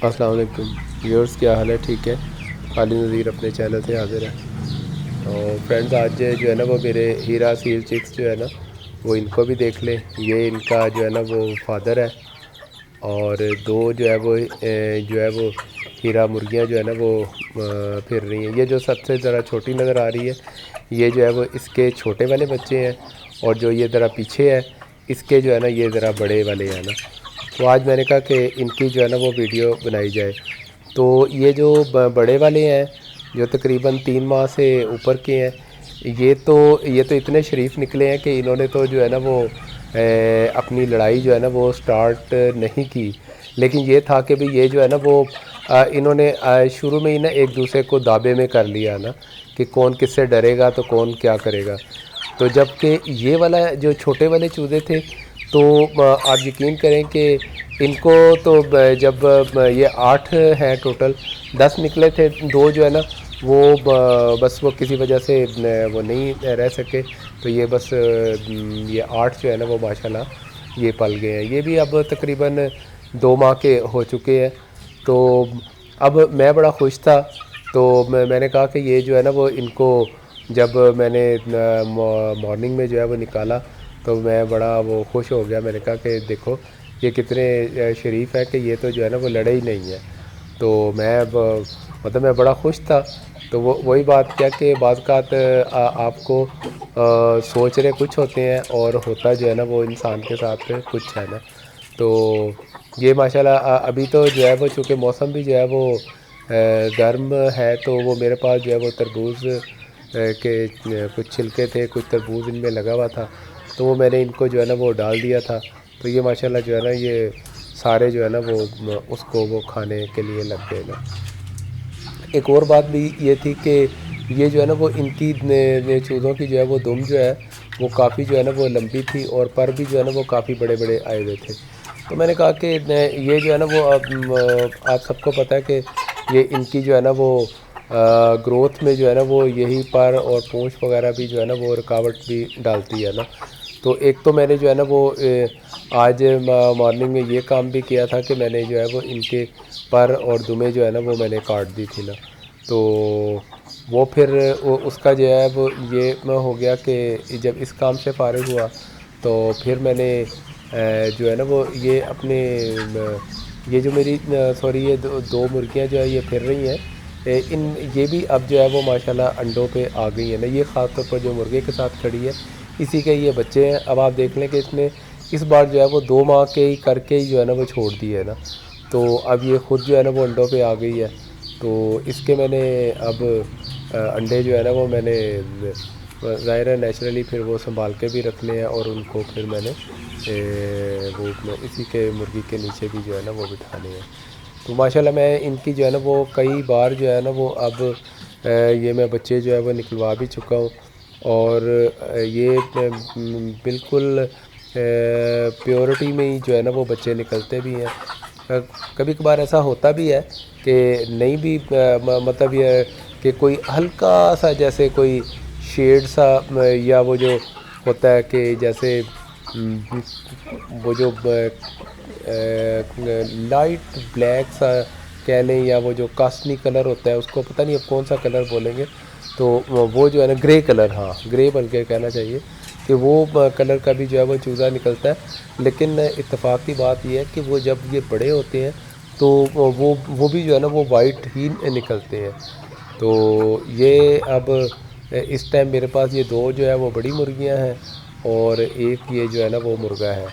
السلام علیکم ویورز، کیا حال ہے؟ ٹھیک ہے؟ خالد نذیر اپنے چینل سے حاضر ہے۔ اور فرینڈز، آج جو ہے نا وہ میرے ہیرا سیل چکس جو ہے نا وہ ان کو بھی دیکھ لیں۔ یہ ان کا جو ہے نا وہ فادر ہے، اور دو جو ہے وہ ہیرا مرغیاں جو ہے نا وہ پھر رہی ہیں۔ یہ جو سب سے ذرا چھوٹی نظر آ رہی ہے، یہ جو ہے وہ اس کے چھوٹے والے بچے ہیں، اور جو یہ ذرا پیچھے ہے اس کے جو ہے نا یہ ذرا بڑے والے ہیں نا۔ تو آج میں نے کہا کہ ان کی جو ہے نا وہ ویڈیو بنائی جائے۔ تو یہ جو بڑے والے ہیں جو تقریباً 3 ماہ سے اوپر کے ہیں، یہ تو اتنے شریف نکلے ہیں کہ انہوں نے تو جو ہے نا وہ اپنی لڑائی جو ہے نا وہ سٹارٹ نہیں کی، لیکن یہ تھا کہ بھی یہ جو ہے نا وہ انہوں نے شروع میں ہی نا ایک دوسرے کو دابے میں کر لیا نا کہ کون کس سے ڈرے گا تو کون کیا کرے گا۔ تو جب کہ یہ والا جو چھوٹے والے چوزے تھے، تو آپ یقین کریں کہ ان کو تو جب یہ 8 ہیں ٹوٹل، 10 نکلے تھے، 2 جو ہے نا وہ بس وہ کسی وجہ سے وہ نہیں رہ سکے، تو یہ بس یہ 8 جو ہے نا وہ ماشاءاللہ یہ پل گئے ہیں۔ یہ بھی اب تقریباً 2 ماہ کے ہو چکے ہیں۔ تو اب میں بڑا خوش تھا، تو میں نے کہا کہ یہ جو ہے نا وہ ان کو جب میں نے مارننگ میں جو ہے وہ نکالا تو میں بڑا وہ خوش ہو گیا۔ میں نے کہا کہ دیکھو یہ کتنے شریف ہے کہ یہ تو جو ہے نا وہ لڑے ہی نہیں ہے۔ تو میں اب مطلب میں بڑا خوش تھا۔ تو وہی بات کیا کہ بعض اوقات آپ کو سوچ رہے کچھ ہوتے ہیں اور ہوتا جو ہے نا وہ انسان کے ساتھ کچھ ہے نا۔ تو یہ ماشاءاللہ ابھی تو جو ہے وہ چونکہ موسم بھی جو ہے وہ گرم ہے، تو وہ میرے پاس جو ہے وہ تربوز کے کچھ چھلکے تھے، کچھ تربوز ان میں لگا ہوا تھا، تو وہ میں نے ان کو جو ہے نا وہ ڈال دیا تھا۔ تو یہ ماشاءاللہ جو ہے نا یہ سارے جو ہے نا وہ اس کو وہ کھانے کے لیے لگ گئے نا۔ ایک اور بات بھی یہ تھی کہ یہ جو ہے نا وہ ان کی چوزوں کی جو ہے وہ دم جو ہے وہ کافی جو ہے نا وہ لمبی تھی، اور پر بھی جو ہے نا وہ کافی بڑے بڑے آئے ہوئے تھے۔ تو میں نے کہا کہ یہ جو ہے نا وہ آپ سب کو پتہ ہے کہ یہ ان کی جو ہے نا وہ گروتھ میں جو ہے نا وہ یہی پر اور پونچھ وغیرہ بھی جو ہے نا وہ رکاوٹ بھی ڈالتی ہے نا۔ تو ایک تو میں نے جو ہے نا وہ آج مارننگ میں یہ کام بھی کیا تھا کہ میں نے جو ہے وہ ان کے پر اور دمیں جو ہے نا وہ میں نے کاٹ دی تھی نا۔ تو وہ پھر اس کا جو ہے وہ یہ ہو گیا کہ جب اس کام سے فارغ ہوا تو پھر میں نے جو ہے نا وہ یہ اپنے یہ جو میری یہ 2 مرغیاں جو ہے یہ پھر رہی ہیں، یہ بھی اب جو ہے وہ ماشاءاللہ انڈوں پہ آ گئی ہیں نا۔ یہ خاص طور پر جو مرغے کے ساتھ کھڑی ہے اسی کے یہ بچے ہیں۔ اب آپ دیکھ لیں کہ اس نے اس بار جو ہے وہ 2 ماہ کے ہی کر کے ہی جو ہے نا وہ چھوڑ دی ہے نا۔ تو اب یہ خود جو ہے نا وہ انڈوں پہ آ گئی ہے۔ تو اس کے میں نے اب انڈے جو ہے نا وہ میں نے ظاہر ہے نیچرلی پھر وہ سنبھال کے بھی رکھنے ہیں، اور ان کو پھر میں نے وہ اسی کے مرغی کے نیچے بھی جو ہے نا وہ بٹھانے ہیں۔ تو ماشاءاللہ میں ان کی جو ہے نا وہ کئی بار جو ہے نا وہ اب یہ میں بچے جو ہے وہ نکلوا بھی چکا ہوں، اور یہ بالکل پیورٹی میں ہی جو ہے نا وہ بچے نکلتے بھی ہیں۔ کبھی کبھار ایسا ہوتا بھی ہے کہ نہیں بھی مطلب یہ کہ کوئی ہلکا سا جیسے کوئی شیڈ سا یا وہ جو ہوتا ہے کہ جیسے وہ جو لائٹ بلیک سا کہہ لیں، یا وہ جو کاسنی کلر ہوتا ہے اس کو پتہ نہیں اب کون سا کلر بولیں گے، تو وہ جو ہے نا گرے کلر، ہاں گرے بلکہ کہنا چاہیے کہ وہ کلر کا بھی جو ہے وہ چوزا نکلتا ہے۔ لیکن اتفاقی بات یہ ہے کہ وہ جب یہ بڑے ہوتے ہیں تو وہ بھی جو ہے نا وہ وائٹ ہی نکلتے ہیں۔ تو یہ اب اس ٹائم میرے پاس یہ 2 جو ہے وہ بڑی مرغیاں ہیں، اور ایک یہ جو ہے نا وہ مرغا ہے،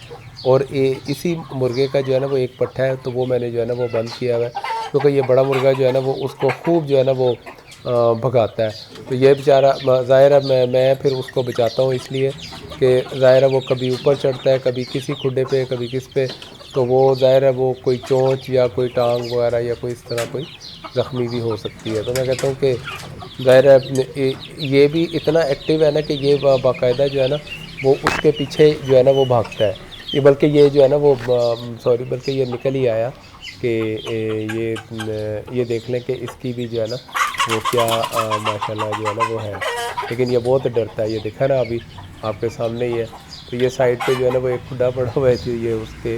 اور اسی مرغے کا جو ہے نا وہ ایک پٹھا ہے، تو وہ میں نے جو ہے نا وہ بند کیا ہوا ہے، کیونکہ یہ بڑا مرغا جو ہے نا وہ اس کو خوب جو ہے نا وہ بھگاتا ہے۔ تو یہ بیچارہ ظاہر ہے میں پھر اس کو بچاتا ہوں، اس لیے کہ ظاہر ہے وہ کبھی اوپر چڑھتا ہے، کبھی کسی کھڈے پہ، کبھی کس پہ، تو وہ ظاہر ہے وہ کوئی چونچ یا کوئی ٹانگ وغیرہ یا کوئی اس طرح کوئی زخمی بھی ہو سکتی ہے۔ تو میں کہتا ہوں کہ ظاہر ہے یہ بھی اتنا ایکٹیو ہے نا کہ یہ باقاعدہ جو ہے نا وہ اس کے پیچھے جو ہے نا وہ بھاگتا ہے۔ یہ بلکہ یہ جو ہے نا وہ بلکہ یہ نکل ہی آیا کہ یہ دیکھ لیں کہ اس کی بھی جو ہے نا وہ کیا ماشاءاللہ جو ہے نا وہ ہے، لیکن یہ بہت ڈرتا ہے۔ یہ دیکھا نا ابھی آپ کے سامنے ہی ہے۔ تو یہ سائڈ پہ جو ہے نا وہ ایک کھڈا پڑا ہوا ہے، جو یہ اس کے